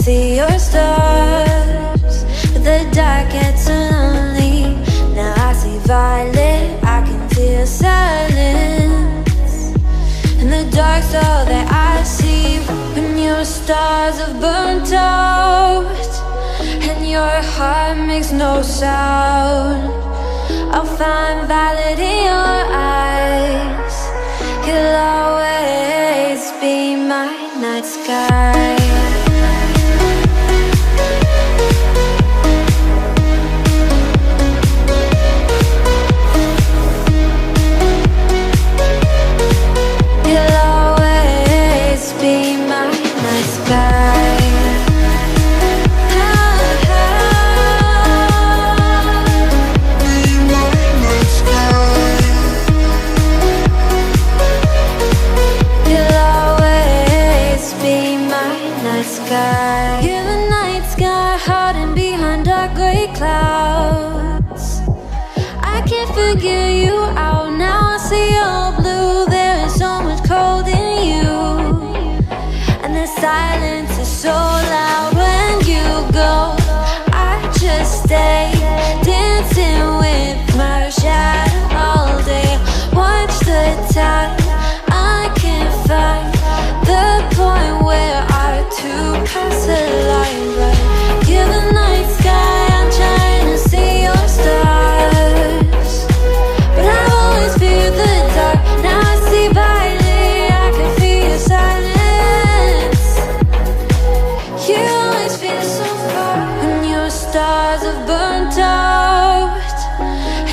see your stars, but the dark gets lonely. Now I see violet, I can feel silence. In the dark's all that I see. When your stars have burnt out and your heart makes no sound, I'll find violet in your eyes. You'll always be my night sky. You'll always be my night sky. You're the night sky hiding behind dark gray clouds. I can't figure you out now. I see all blue. There is so much cold in you, and the silence is so loud when you go. I just stay dancing with my shadow all day. Watch the tide. I can't find the point where to pass the line, right? You're the night sky, I'm trying to see your stars, but I've always feared the dark. Now I see violet, I can feel your silence. You always feel so far when your stars have burnt out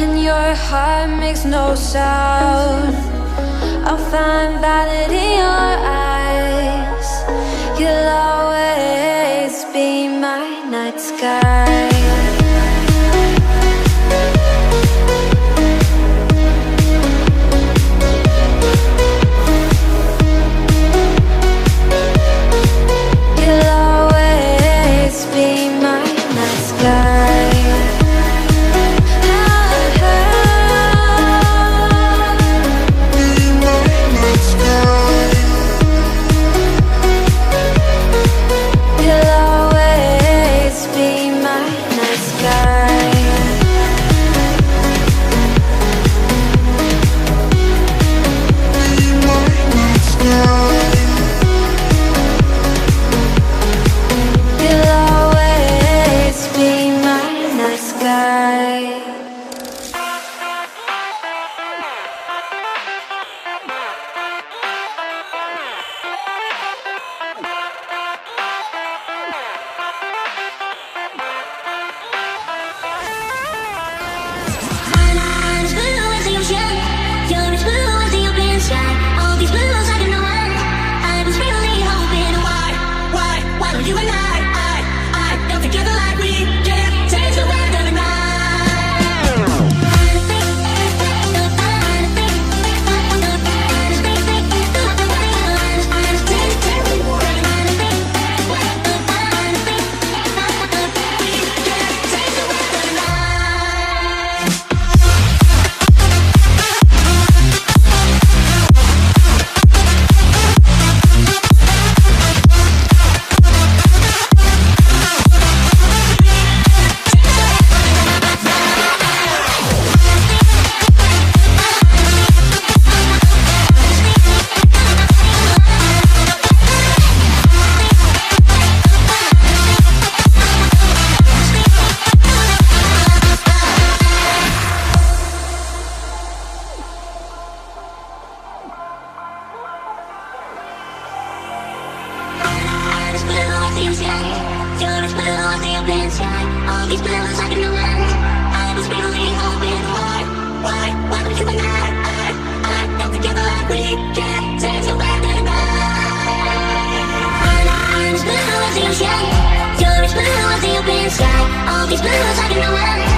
and your heart makes no sound. I'll find violet in your eyes. You'll always be my night sky. You'll always be my night sky. You're as blue as the open sky. All these blues I can know.